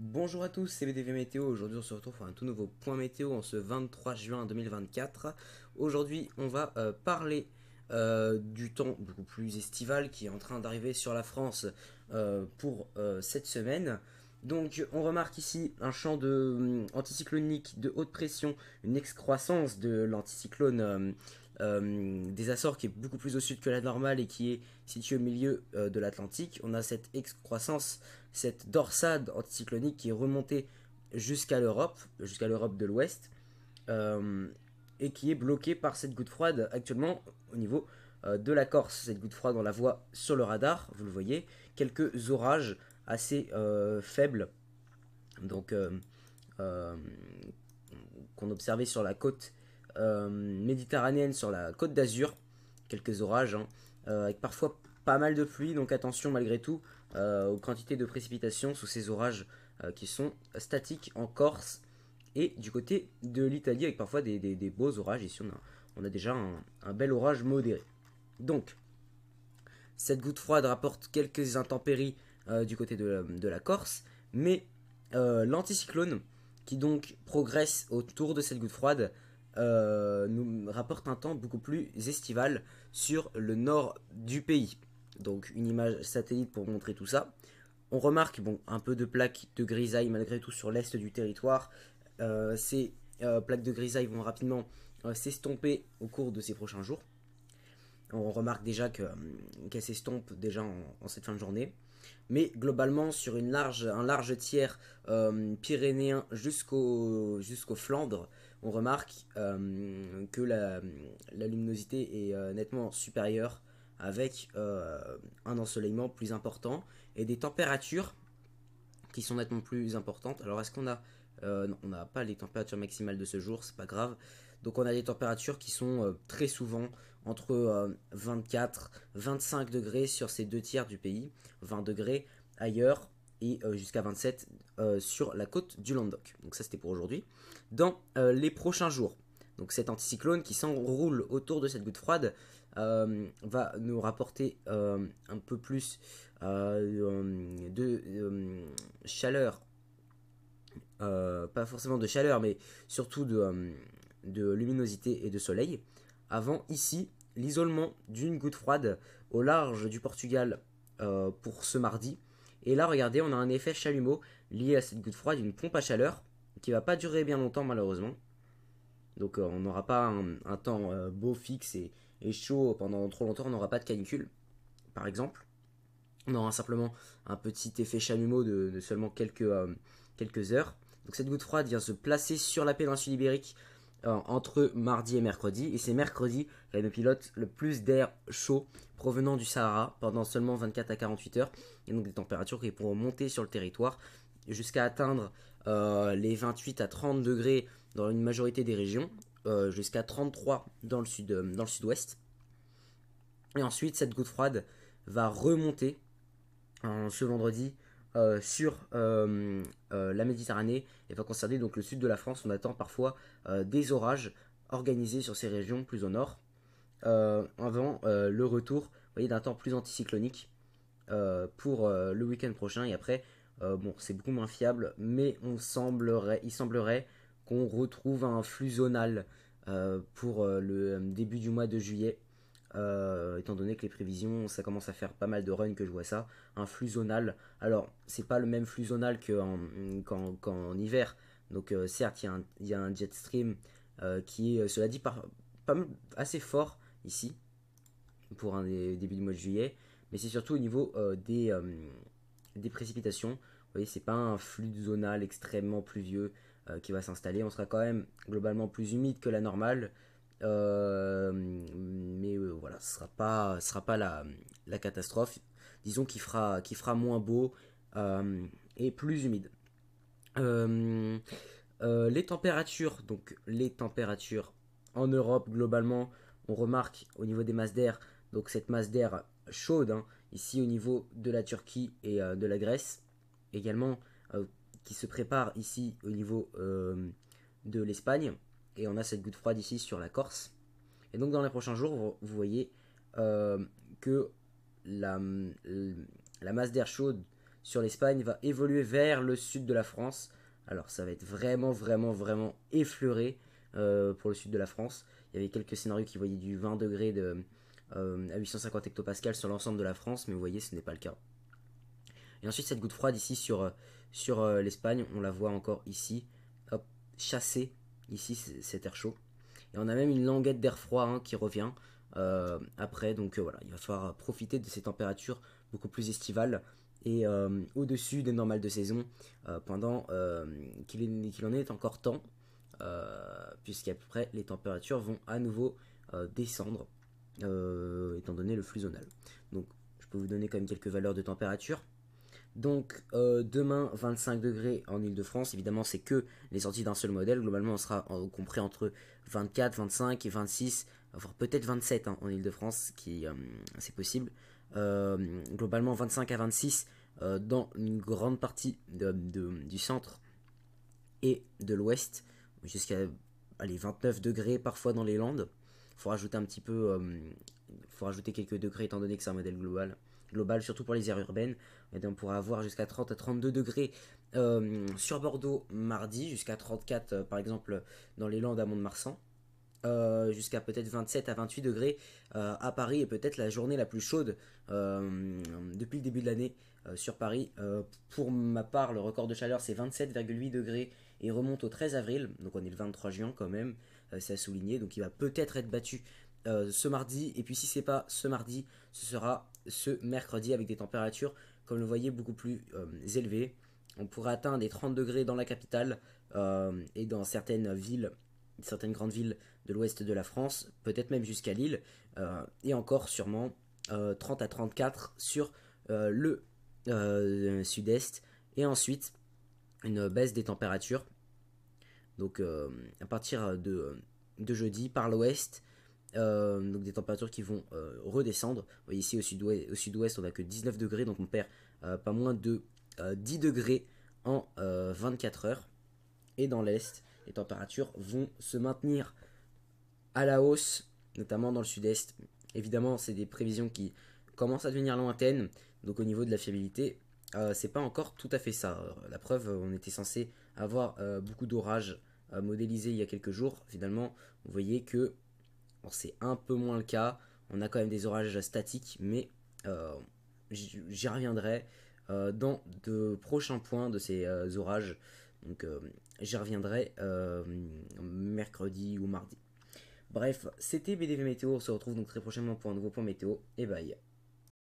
Bonjour à tous, c'est BDV Météo. Aujourd'hui, on se retrouve pour un tout nouveau point météo en ce 23 juin 2024. Aujourd'hui, on va parler du temps beaucoup plus estival qui est en train d'arriver sur la France pour cette semaine. Donc, on remarque ici un champ anticyclonique de haute pression, une excroissance de l'anticyclone des Açores qui est beaucoup plus au sud que la normale et qui est situé au milieu de l'Atlantique. On a cette excroissance, cette dorsade anticyclonique qui est remontée jusqu'à l'Europe de l'Ouest, euh, et qui est bloquée par cette goutte froide actuellement au niveau de la Corse. Cette goutte froide, on la voit sur le radar, vous le voyez, quelques orages assez faibles, donc euh, qu'on observait sur la côte méditerranéenne, sur la côte d'Azur, quelques orages, hein, avec parfois pas mal de pluie, donc attention malgré tout aux quantités de précipitations sous ces orages qui sont statiques en Corse et du côté de l'Italie, avec parfois des beaux orages. Ici, on a déjà un bel orage modéré. Donc, cette goutte froide rapporte quelques intempéries du côté de la Corse, mais l'anticyclone, qui donc progresse autour de cette goutte froide, nous rapporte un temps beaucoup plus estival sur le nord du pays. Donc une image satellite pour montrer tout ça. On remarque un peu de plaques de grisaille malgré tout sur l'est du territoire. Ces plaques de grisaille vont rapidement s'estomper au cours de ces prochains jours. On remarque déjà qu'elle s'estompe déjà en cette fin de journée. Mais globalement, sur un large tiers pyrénéen jusqu'aux Flandres, on remarque que la luminosité est nettement supérieure avec un ensoleillement plus important et des températures qui sont nettement plus importantes. Alors est-ce qu'on a... non, on n'a pas les températures maximales de ce jour, c'est pas grave. Donc on a des températures qui sont très souvent entre 24, 25 degrés sur ces deux tiers du pays, 20 degrés ailleurs et jusqu'à 27 sur la côte du Languedoc. Donc ça c'était pour aujourd'hui. Dans les prochains jours, donc cet anticyclone qui s'enroule autour de cette goutte froide va nous rapporter un peu plus de chaleur, pas forcément de chaleur, mais surtout de luminosité et de soleil. Avant ici l'isolement d'une goutte froide au large du Portugal pour ce mardi. Et là, regardez, on a un effet chalumeau lié à cette goutte froide, une pompe à chaleur qui va pas durer bien longtemps malheureusement. Donc on n'aura pas un temps beau, fixe et chaud pendant trop longtemps, on n'aura pas de canicule, par exemple. On aura simplement un petit effet chalumeau de seulement quelques heures. Donc cette goutte froide vient se placer sur la péninsule ibérique entre mardi et mercredi. Et c'est mercredi qu'elle nous pilote le plus d'air chaud provenant du Sahara pendant seulement 24 à 48 heures. Et donc des températures qui pourront monter sur le territoire jusqu'à atteindre les 28 à 30 degrés dans une majorité des régions, jusqu'à 33 dans le sud-ouest. Et ensuite, cette goutte froide va remonter ce vendredi sur la Méditerranée et va concerner donc le sud de la France. On attend parfois des orages organisés sur ces régions plus au nord avant le retour, vous voyez, d'un temps plus anticyclonique pour le week-end prochain. Et après, bon, c'est beaucoup moins fiable, mais il semblerait qu'on retrouve un flux zonal pour le début du mois de juillet, étant donné que les prévisions, ça commence à faire pas mal de runs que je vois ça, un flux zonal. Alors, c'est pas le même flux zonal qu'en hiver, donc certes, il y a un jet stream qui est, cela dit, pas assez fort ici, pour un début du mois de juillet, mais c'est surtout au niveau des précipitations. Vous voyez, c'est pas un flux zonal extrêmement pluvieux qui va s'installer. On sera quand même globalement plus humide que la normale, mais voilà, ce sera pas la catastrophe. Disons qu'il fera moins beau et plus humide. Euh, les températures, donc les températures en Europe globalement, on remarque au niveau des masses d'air, donc cette masse d'air chaude, hein, ici au niveau de la Turquie et de la Grèce, également qui se prépare ici au niveau de l'Espagne, et on a cette goutte froide ici sur la Corse. Et donc dans les prochains jours, vous voyez que la, la masse d'air chaude sur l'Espagne va évoluer vers le sud de la France. Alors ça va être vraiment effleuré pour le sud de la France. Il y avait quelques scénarios qui voyaient du 20 degrés à 850 hectopascales sur l'ensemble de la France, mais vous voyez, ce n'est pas le cas. Et ensuite, cette goutte froide ici sur l'Espagne, on la voit encore ici, hop, chasser ici cet air chaud. Et on a même une languette d'air froid hein, qui revient après. Donc voilà, il va falloir profiter de ces températures beaucoup plus estivales et au-dessus des normales de saison pendant qu'il en est encore temps, puisqu'à peu près les températures vont à nouveau descendre étant donné le flux zonal. Donc je peux vous donner quand même quelques valeurs de température. Donc demain 25 degrés en Ile-de-France, évidemment c'est que les sorties d'un seul modèle, globalement on sera compris entre 24, 25 et 26, voire peut-être 27 hein, en Ile-de-France, c'est possible. Globalement 25 à 26 dans une grande partie du centre et de l'ouest, jusqu'à 29 degrés parfois dans les Landes. Il faut rajouter un petit peu, faut rajouter quelques degrés étant donné que c'est un modèle global, surtout pour les aires urbaines. Et on pourra avoir jusqu'à 30 à 32 degrés sur Bordeaux mardi, jusqu'à 34 par exemple dans les Landes à Mont-de-Marsan, jusqu'à peut-être 27 à 28 degrés à Paris, et peut-être la journée la plus chaude depuis le début de l'année sur Paris. Pour ma part, le record de chaleur c'est 27,8 degrés et remonte au 13 avril, donc on est le 23 juin quand même, c'est à souligner, donc il va peut-être être battu ce mardi, et puis si c'est pas ce mardi, ce sera ce mercredi avec des températures, comme le voyez, beaucoup plus élevées. On pourrait atteindre les 30 degrés dans la capitale et dans certaines villes, certaines grandes villes de l'ouest de la France, peut-être même jusqu'à Lille, et encore sûrement 30 à 34 sur le sud-est, et ensuite une baisse des températures. Donc à partir de jeudi par l'ouest, donc des températures qui vont redescendre. Vous voyez ici au sud-ouest on n'a que 19 degrés, donc on perd pas moins de 10 degrés en 24 heures. Et dans l'est, les températures vont se maintenir à la hausse, notamment dans le sud-est. Évidemment, c'est des prévisions qui commencent à devenir lointaines, donc au niveau de la fiabilité, c'est pas encore tout à fait ça. La preuve, on était censé avoir beaucoup d'orages modélisés il y a quelques jours. Finalement, vous voyez que c'est un peu moins le cas. On a quand même des orages statiques, mais j'y reviendrai dans de prochains points de ces orages. Donc j'y reviendrai mercredi ou mardi. Bref, c'était BDV Météo. On se retrouve donc très prochainement pour un nouveau point météo. Et bye.